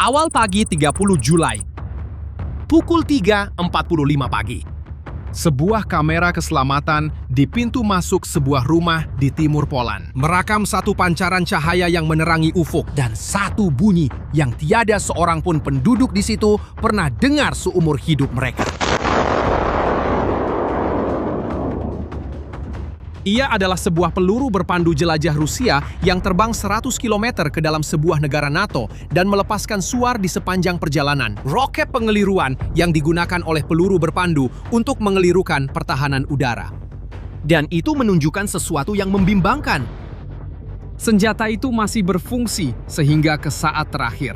Awal pagi 30 Julai, pukul 3.45 pagi. Sebuah kamera keselamatan di pintu masuk sebuah rumah di timur Poland merekam satu pancaran cahaya yang menerangi ufuk dan satu bunyi yang tiada seorang pun penduduk di situ pernah dengar seumur hidup mereka. Ia adalah sebuah peluru berpandu jelajah Rusia yang terbang 100 km ke dalam sebuah negara NATO dan melepaskan suar di sepanjang perjalanan. Roket pengeliruan yang digunakan oleh peluru berpandu untuk mengelirukan pertahanan udara. Dan itu menunjukkan sesuatu yang membimbangkan. Senjata itu masih berfungsi sehingga ke saat terakhir.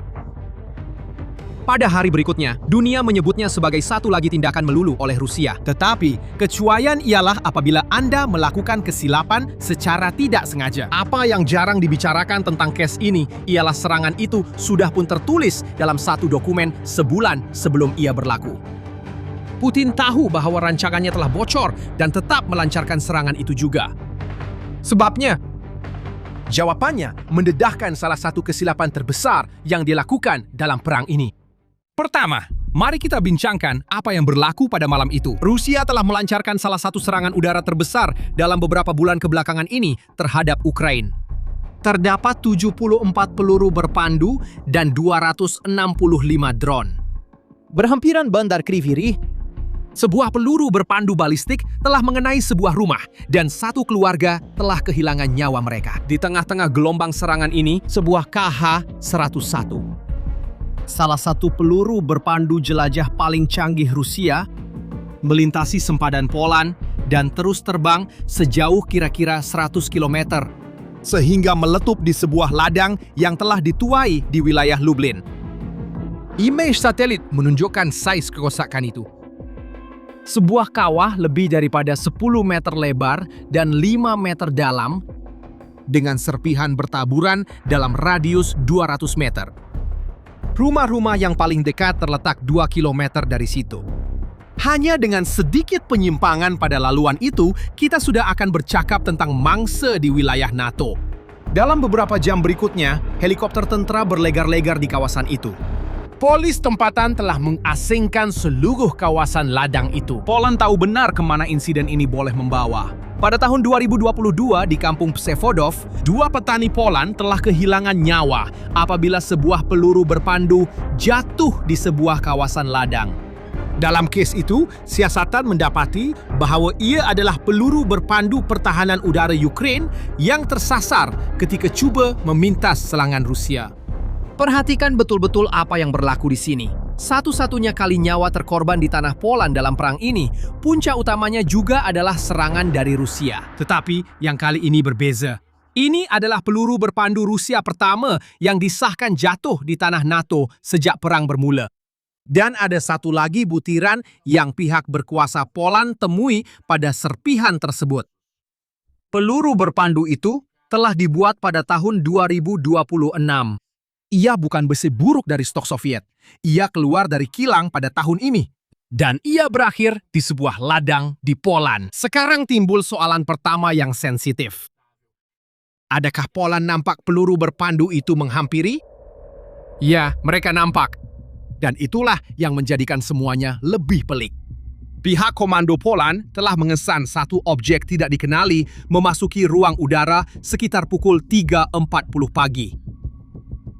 Pada hari berikutnya, dunia menyebutnya sebagai satu lagi tindakan melulu oleh Rusia. Tetapi, kecuaian ialah apabila Anda melakukan kesilapan secara tidak sengaja. Apa yang jarang dibicarakan tentang case ini ialah serangan itu sudah pun tertulis dalam satu dokumen sebulan sebelum ia berlaku. Putin tahu bahwa rancangannya telah bocor dan tetap melancarkan serangan itu juga. Sebabnya, jawabannya mendedahkan salah satu kesilapan terbesar yang dilakukan dalam perang ini. Pertama, mari kita bincangkan apa yang berlaku pada malam itu. Rusia telah melancarkan salah satu serangan udara terbesar dalam beberapa bulan kebelakangan ini terhadap Ukraina. Terdapat 74 peluru berpandu dan 265 drone. Berhampiran Bandar Kryvyi Rih, sebuah peluru berpandu balistik telah mengenai sebuah rumah dan satu keluarga telah kehilangan nyawa mereka. Di tengah-tengah gelombang serangan ini, sebuah KH-101. Salah satu peluru berpandu jelajah paling canggih Rusia melintasi sempadan Poland dan terus terbang sejauh kira-kira 100 km sehingga meletup di sebuah ladang yang telah dituai di wilayah Lublin. Image satelit menunjukkan size kerusakan itu. Sebuah kawah lebih daripada 10 meter lebar dan 5 meter dalam dengan serpihan bertaburan dalam radius 200 meter. Rumah-rumah yang paling dekat terletak 2 km dari situ. Hanya dengan sedikit penyimpangan pada laluan itu, kita sudah akan bercakap tentang mangsa di wilayah NATO. Dalam beberapa jam berikutnya, helikopter tentara berlegar-legar di kawasan itu. Polis tempatan telah mengasingkan seluruh kawasan ladang itu. Poland tahu benar kemana insiden ini boleh membawa. Pada tahun 2022 di kampung Przewodow, 2 petani Poland telah kehilangan nyawa apabila sebuah peluru berpandu jatuh di sebuah kawasan ladang. Dalam kes itu, siasatan mendapati bahwa ia adalah peluru berpandu pertahanan udara Ukraina yang tersasar ketika cuba memintas serangan Rusia. Perhatikan betul-betul apa yang berlaku di sini. Satu-satunya kali nyawa terkorban di tanah Poland dalam perang ini, punca utamanya juga adalah serangan dari Rusia. Tetapi yang kali ini berbeza. Ini adalah peluru berpandu Rusia pertama yang disahkan jatuh di tanah NATO sejak perang bermula. Dan ada satu lagi butiran yang pihak berkuasa Poland temui pada serpihan tersebut. Peluru berpandu itu telah dibuat pada tahun 2026. Ia bukan besi buruk dari stok Soviet. Ia keluar dari kilang pada tahun ini. Dan ia berakhir di sebuah ladang di Poland. Sekarang timbul soalan pertama yang sensitif. Adakah Poland nampak peluru berpandu itu menghampiri? Ya, mereka nampak. Dan itulah yang menjadikan semuanya lebih pelik. Pihak Komando Poland telah mengesan satu objek tidak dikenali memasuki ruang udara sekitar pukul 3.40 pagi.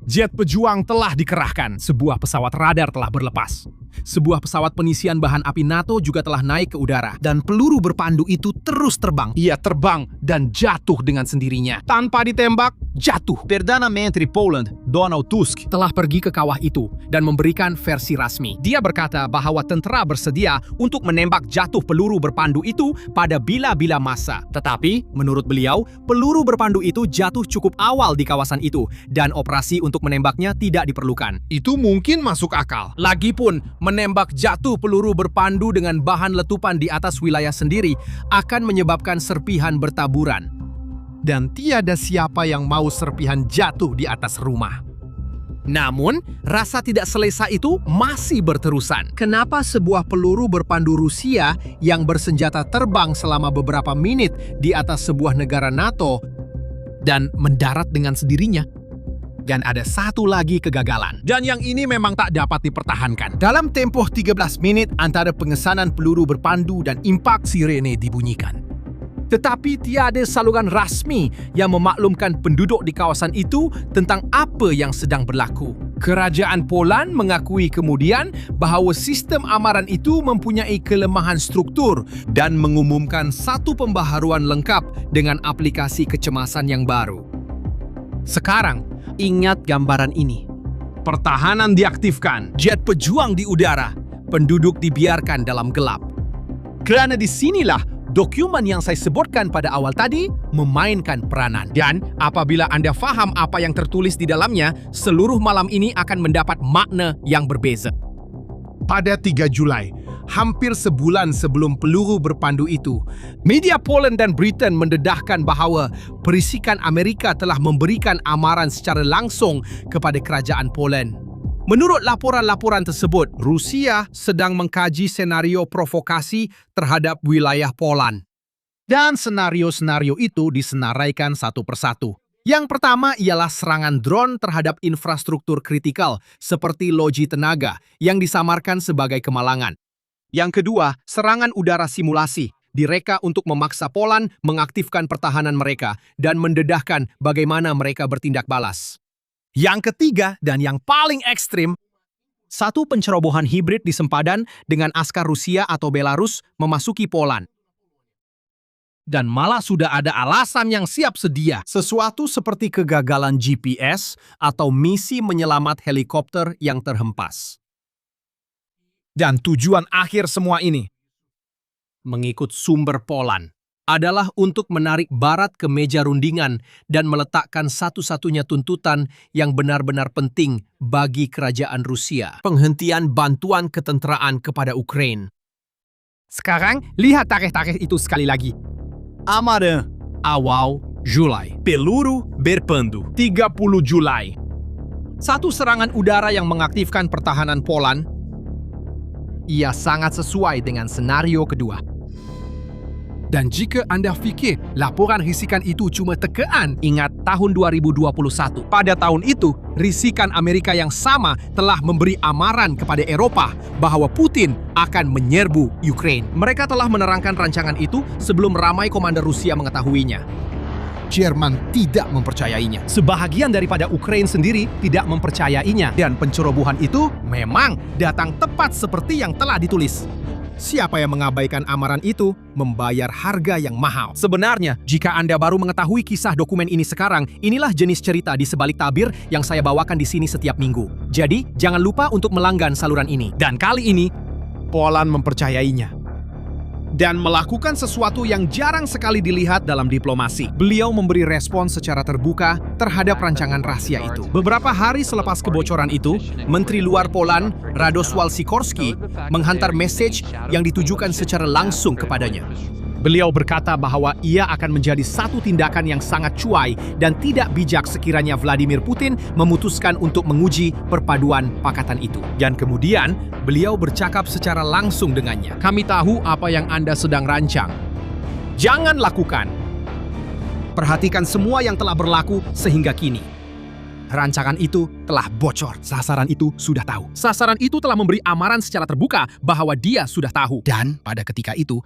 Jet pejuang telah dikerahkan, sebuah pesawat radar telah berlepas. Sebuah pesawat pengisian bahan api NATO juga telah naik ke udara. Dan peluru berpandu itu terus terbang. Ia terbang dan jatuh dengan sendirinya. Tanpa ditembak, jatuh. Perdana Menteri Poland, Donald Tusk, Telah pergi ke kawah itu dan memberikan versi rasmi. Dia berkata bahwa tentara bersedia untuk menembak jatuh peluru berpandu itu pada bila-bila masa. Tetapi, menurut beliau, peluru berpandu itu jatuh cukup awal di kawasan itu dan operasi untuk menembaknya tidak diperlukan. Itu mungkin masuk akal. Lagipun, menembak jatuh peluru berpandu dengan bahan letupan di atas wilayah sendiri akan menyebabkan serpihan bertaburan. Dan tiada siapa yang mau serpihan jatuh di atas rumah. Namun, rasa tidak selesa itu masih berterusan. Kenapa sebuah peluru berpandu Rusia yang bersenjata terbang selama beberapa menit di atas sebuah negara NATO dan mendarat dengan sendirinya? Dan ada satu lagi kegagalan. Dan yang ini memang tak dapat dipertahankan. Dalam tempoh 13 menit antara pengesanan peluru berpandu dan impak sirene dibunyikan. Tetapi tiada saluran rasmi yang memaklumkan penduduk di kawasan itu tentang apa yang sedang berlaku. Kerajaan Poland mengakui kemudian bahawa sistem amaran itu mempunyai kelemahan struktur dan mengumumkan satu pembaharuan lengkap dengan aplikasi kecemasan yang baru. Sekarang, ingat gambaran ini. Pertahanan diaktifkan, jet pejuang di udara, penduduk dibiarkan dalam gelap. Kerana disinilah dokumen yang saya sebutkan pada awal tadi memainkan peranan. Dan apabila Anda faham apa yang tertulis di dalamnya, seluruh malam ini akan mendapat makna yang berbeza. Pada 3 Julai, hampir sebulan sebelum peluru berpandu itu, media Poland dan Britain mendedahkan bahawa perisikan Amerika telah memberikan amaran secara langsung kepada kerajaan Poland. Menurut laporan-laporan tersebut, Rusia sedang mengkaji senario provokasi terhadap wilayah Poland. Dan senario-senario itu disenaraikan satu persatu. Yang pertama ialah serangan drone terhadap infrastruktur kritikal seperti loji tenaga yang disamarkan sebagai kemalangan. Yang kedua, serangan udara simulasi direka untuk memaksa Poland mengaktifkan pertahanan mereka dan mendedahkan bagaimana mereka bertindak balas. Yang ketiga dan yang paling ekstrim, satu pencerobohan hibrid di sempadan dengan askar Rusia atau Belarus memasuki Poland. Dan malah sudah ada alasan yang siap sedia. Sesuatu seperti kegagalan GPS atau misi menyelamat helikopter yang terhempas. Dan tujuan akhir semua ini, mengikut sumber Poland, adalah untuk menarik Barat ke meja rundingan dan meletakkan satu-satunya tuntutan yang benar-benar penting bagi kerajaan Rusia. Penghentian bantuan ketenteraan kepada Ukraina. Sekarang, lihat tarikh-tarikh itu sekali lagi. Amarã, awal Julai. Peluru berpandu, 30 Julai. Satu serangan udara yang mengaktifkan pertahanan Poland. Ia sangat sesuai dengan senario kedua. Dan jika Anda fikir laporan risikan itu cuma tekaan, ingat tahun 2021. Pada tahun itu, risikan Amerika yang sama telah memberi amaran kepada Eropa bahawa Putin akan menyerbu Ukraina. Mereka telah menerangkan rancangan itu sebelum ramai komander Rusia mengetahuinya. Jerman tidak mempercayainya. Sebahagian daripada Ukraina sendiri tidak mempercayainya. Dan pencerobohan itu memang datang tepat seperti yang telah ditulis. Siapa yang mengabaikan amaran itu membayar harga yang mahal. Sebenarnya, jika Anda baru mengetahui kisah dokumen ini sekarang, inilah jenis cerita di sebalik tabir yang saya bawakan di sini setiap minggu. Jadi, jangan lupa untuk melanggan saluran ini. Dan kali ini, Poland mempercayainya. Dan melakukan sesuatu yang jarang sekali dilihat dalam diplomasi. Beliau memberi respons secara terbuka terhadap rancangan rahasia itu. Beberapa hari selepas kebocoran itu, Menteri Luar Poland, Radosław Sikorski, menghantar message yang ditujukan secara langsung kepadanya. Beliau berkata bahawa ia akan menjadi satu tindakan yang sangat cuai dan tidak bijak sekiranya Vladimir Putin memutuskan untuk menguji perpaduan pakatan itu. Dan kemudian, beliau bercakap secara langsung dengannya. Kami tahu apa yang Anda sedang rancang. Jangan lakukan. Perhatikan semua yang telah berlaku sehingga kini. Rancangan itu telah bocor. Sasaran itu sudah tahu. Sasaran itu telah memberi amaran secara terbuka bahwa dia sudah tahu. Dan pada ketika itu,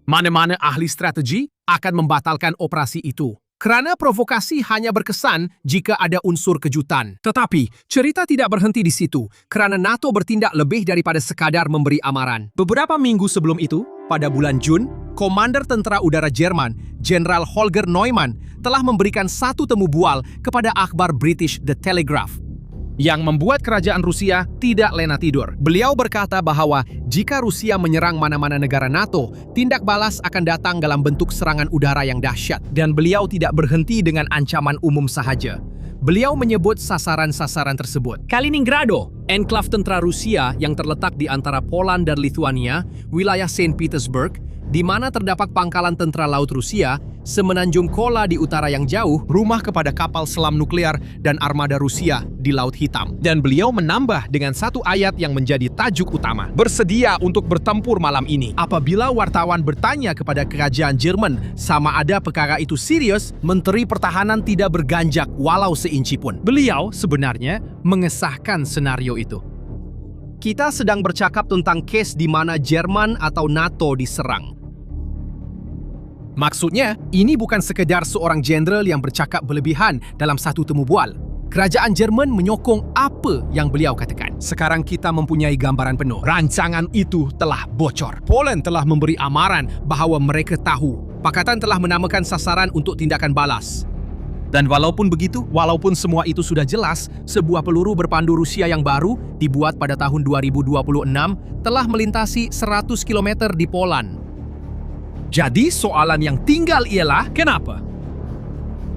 mana-mana ahli strategi akan membatalkan operasi itu. Kerana provokasi hanya berkesan jika ada unsur kejutan. Tetapi, cerita tidak berhenti di situ, kerana NATO bertindak lebih daripada sekadar memberi amaran. Beberapa minggu sebelum itu, pada bulan Jun, Komander Tentera Udara Jerman, Jenderal Holger Neumann, telah memberikan satu temu bual kepada akhbar British The Telegraph, yang membuat kerajaan Rusia tidak lena tidur. Beliau berkata bahawa jika Rusia menyerang mana-mana negara NATO, tindak balas akan datang dalam bentuk serangan udara yang dahsyat. Dan beliau tidak berhenti dengan ancaman umum sahaja. Beliau menyebut sasaran-sasaran tersebut. Kaliningrado, enklav tentera Rusia yang terletak di antara Poland dan Lithuania, wilayah Saint Petersburg, di mana terdapat pangkalan tentara laut Rusia, semenanjung Kola di utara yang jauh, rumah kepada kapal selam nuklear dan armada Rusia di Laut Hitam. Dan beliau menambah dengan satu ayat yang menjadi tajuk utama. Bersedia untuk bertempur malam ini. Apabila wartawan bertanya kepada kerajaan Jerman sama ada perkara itu serius, Menteri Pertahanan tidak berganjak walau seinci pun. Beliau sebenarnya mengesahkan senario itu. Kita sedang bercakap tentang case di mana Jerman atau NATO diserang. Maksudnya, ini bukan sekedar seorang jenderal yang bercakap berlebihan dalam satu temu bual. Kerajaan Jerman menyokong apa yang beliau katakan. Sekarang kita mempunyai gambaran penuh. Rancangan itu telah bocor. Poland telah memberi amaran bahawa mereka tahu. Pakatan telah menamakan sasaran untuk tindakan balas. Dan walaupun begitu, walaupun semua itu sudah jelas, sebuah peluru berpandu Rusia yang baru, dibuat pada tahun 2026, telah melintasi 100 km di Poland. Jadi soalan yang tinggal ialah, kenapa?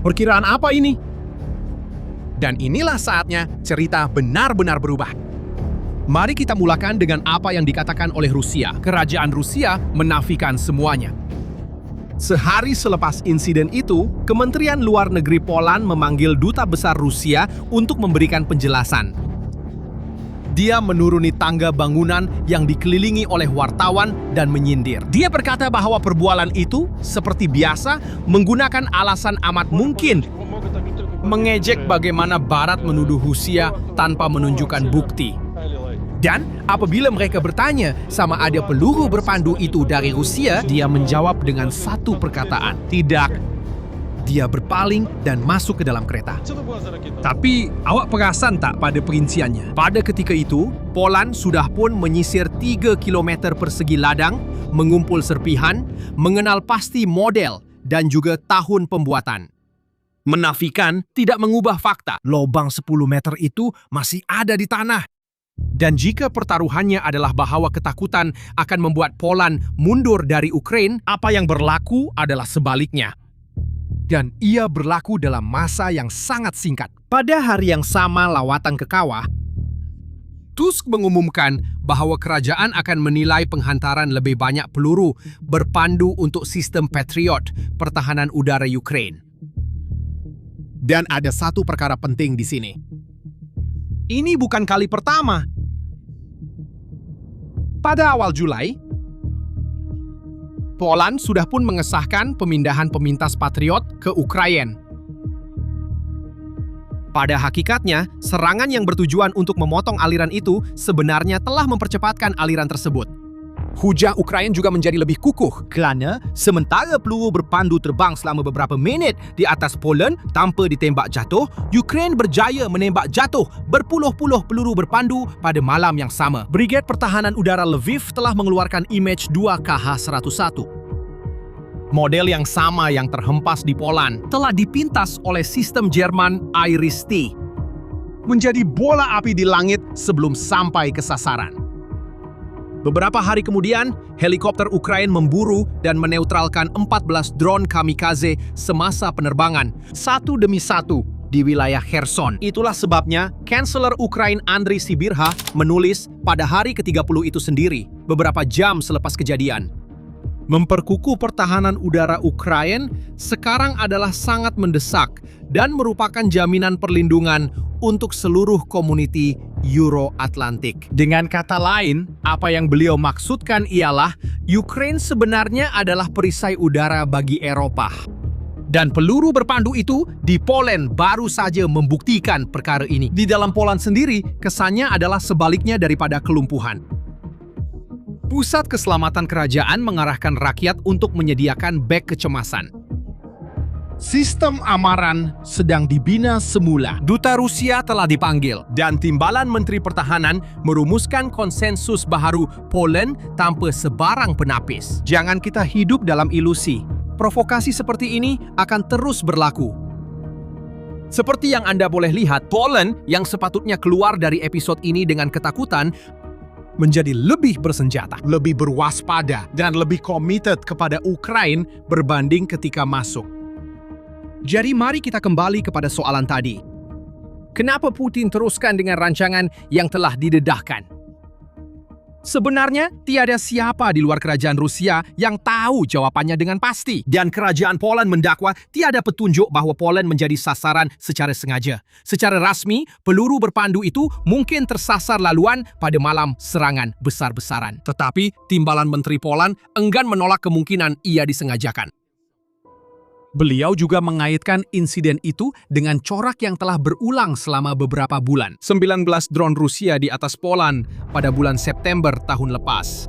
Perkiraan apa ini? Dan inilah saatnya cerita benar-benar berubah. Mari kita mulakan dengan apa yang dikatakan oleh Rusia. Kerajaan Rusia menafikan semuanya. Sehari selepas insiden itu, Kementerian Luar Negeri Poland memanggil Duta Besar Rusia untuk memberikan penjelasan. Dia menuruni tangga bangunan yang dikelilingi oleh wartawan dan menyindir. Dia berkata bahwa perbualan itu, seperti biasa, menggunakan alasan amat mungkin. Mengejek bagaimana Barat menuduh Rusia tanpa menunjukkan bukti. Dan apabila mereka bertanya sama ada peluru berpandu itu dari Rusia, dia menjawab dengan satu perkataan, tidak. Dia berpaling dan masuk ke dalam kereta. Tapi awak perasan tak pada perinciannya? Pada ketika itu, Poland sudah pun menyisir 3 km persegi ladang, mengumpul serpihan, mengenal pasti model dan juga tahun pembuatan. Menafikan tidak mengubah fakta. Lobang 10 meter itu masih ada di tanah. Dan jika pertaruhannya adalah bahwa ketakutan akan membuat Poland mundur dari Ukraina, apa yang berlaku adalah sebaliknya. Dan ia berlaku dalam masa yang sangat singkat. Pada hari yang sama lawatan ke kawah, Tusk mengumumkan bahwa kerajaan akan menilai penghantaran lebih banyak peluru berpandu untuk sistem Patriot pertahanan udara Ukraina. Dan ada satu perkara penting di sini. Ini bukan kali pertama. Pada awal Julai, Poland sudah pun mengesahkan pemindahan pemintas Patriot ke Ukraina. Pada hakikatnya, serangan yang bertujuan untuk memotong aliran itu sebenarnya telah mempercepatkan aliran tersebut. Hujah Ukraina juga menjadi lebih kukuh kerana sementara peluru berpandu terbang selama beberapa minit di atas Poland tanpa ditembak jatuh, Ukraina berjaya menembak jatuh berpuluh-puluh peluru berpandu pada malam yang sama. Brigade Pertahanan Udara Lviv telah mengeluarkan imej 2KH-101. Model yang sama yang terhempas di Poland telah dipintas oleh sistem Jerman Iris-T. Menjadi bola api di langit sebelum sampai ke sasaran. Beberapa hari kemudian, helikopter Ukraina memburu dan meneutralkan 14 drone kamikaze semasa penerbangan, satu demi satu, di wilayah Kherson. Itulah sebabnya, Kanselir Ukraina Andriy Sybiha menulis pada hari ke-30 itu sendiri, beberapa jam selepas kejadian. Memperkukuh pertahanan udara Ukraina sekarang adalah sangat mendesak dan merupakan jaminan perlindungan untuk seluruh komuniti Euro-Atlantik. Dengan kata lain, apa yang beliau maksudkan ialah Ukraina sebenarnya adalah perisai udara bagi Eropa. Dan peluru berpandu itu di Poland baru saja membuktikan perkara ini. Di dalam Poland sendiri, kesannya adalah sebaliknya daripada kelumpuhan. Pusat Keselamatan Kerajaan mengarahkan rakyat untuk menyediakan beg kecemasan. Sistem amaran sedang dibina semula. Duta Rusia telah dipanggil dan Timbalan Menteri Pertahanan merumuskan konsensus baharu Poland tanpa sebarang penapis. Jangan kita hidup dalam ilusi. Provokasi seperti ini akan terus berlaku. Seperti yang Anda boleh lihat, Poland yang sepatutnya keluar dari episode ini dengan ketakutan menjadi lebih bersenjata, lebih berwaspada, dan lebih committed kepada Ukraina berbanding ketika masuk. Jadi mari kita kembali kepada soalan tadi. Kenapa Putin teruskan dengan rancangan yang telah didedahkan? Sebenarnya, tiada siapa di luar kerajaan Rusia yang tahu jawabannya dengan pasti. Dan kerajaan Poland mendakwa tiada petunjuk bahwa Poland menjadi sasaran secara sengaja. Secara rasmi, peluru berpandu itu mungkin tersasar laluan pada malam serangan besar-besaran. Tetapi, timbalan Menteri Poland enggan menolak kemungkinan ia disengajakan. Beliau juga mengaitkan insiden itu dengan corak yang telah berulang selama beberapa bulan. 19 drone Rusia di atas Poland pada bulan September tahun lepas.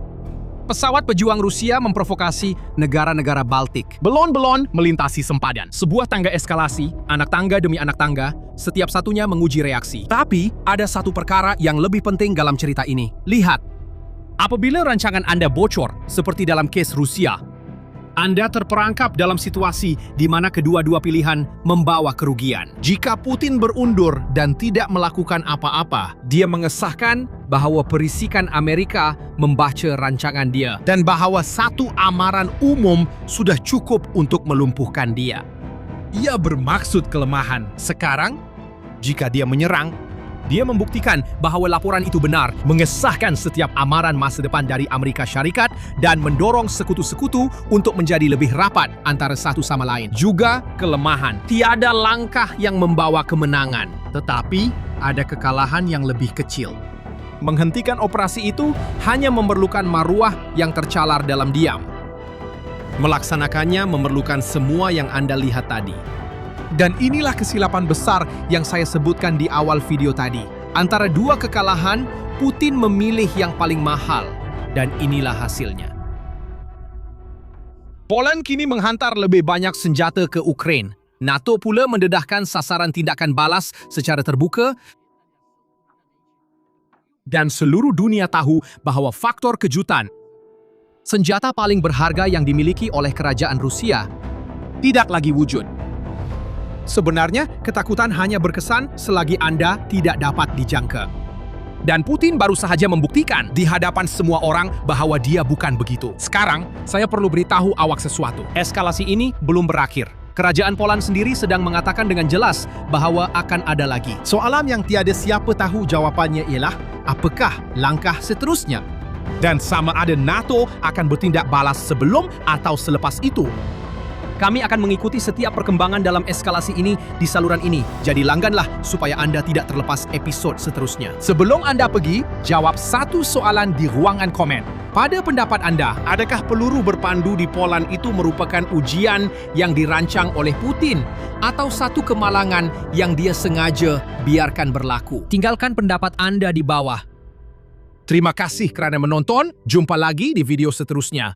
Pesawat pejuang Rusia memprovokasi negara-negara Baltik. Belon-belon melintasi sempadan. Sebuah tangga eskalasi, anak tangga demi anak tangga, setiap satunya menguji reaksi. Tapi, ada satu perkara yang lebih penting dalam cerita ini. Lihat, apabila rancangan Anda bocor, seperti dalam kes Rusia, Anda terperangkap dalam situasi di mana kedua-dua pilihan membawa kerugian. Jika Putin berundur dan tidak melakukan apa-apa, dia mengesahkan bahwa perisikan Amerika membaca rancangan dia dan bahwa satu amaran umum sudah cukup untuk melumpuhkan dia. Ia bermaksud kelemahan. Sekarang, jika dia menyerang, dia membuktikan bahwa laporan itu benar, mengesahkan setiap amaran masa depan dari Amerika Syarikat dan mendorong sekutu-sekutu untuk menjadi lebih rapat antara satu sama lain. Juga kelemahan. Tiada langkah yang membawa kemenangan, tetapi ada kekalahan yang lebih kecil. Menghentikan operasi itu hanya memerlukan maruah yang tercalar dalam diam. Melaksanakannya memerlukan semua yang Anda lihat tadi. Dan inilah kesilapan besar yang saya sebutkan di awal video tadi. Antara dua kekalahan, Putin memilih yang paling mahal. Dan inilah hasilnya. Poland kini menghantar lebih banyak senjata ke Ukraina. NATO pula mendedahkan sasaran tindakan balas secara terbuka. Dan seluruh dunia tahu bahwa faktor kejutan, senjata paling berharga yang dimiliki oleh kerajaan Rusia, tidak lagi wujud. Sebenarnya, ketakutan hanya berkesan selagi Anda tidak dapat dijangka. Dan Putin baru saja membuktikan di hadapan semua orang bahwa dia bukan begitu. Sekarang, saya perlu beritahu awak sesuatu. Eskalasi ini belum berakhir. Kerajaan Poland sendiri sedang mengatakan dengan jelas bahwa akan ada lagi. Soalan yang tiada siapa tahu jawabannya ialah, apakah langkah seterusnya? Dan sama ada NATO akan bertindak balas sebelum atau selepas itu. Kami akan mengikuti setiap perkembangan dalam eskalasi ini di saluran ini. Jadi langganlah supaya Anda tidak terlepas episod seterusnya. Sebelum Anda pergi, jawab satu soalan di ruangan komen. Pada pendapat Anda, adakah peluru berpandu di Poland itu merupakan ujian yang dirancang oleh Putin atau satu kemalangan yang dia sengaja biarkan berlaku? Tinggalkan pendapat Anda di bawah. Terima kasih kerana menonton. Jumpa lagi di video seterusnya.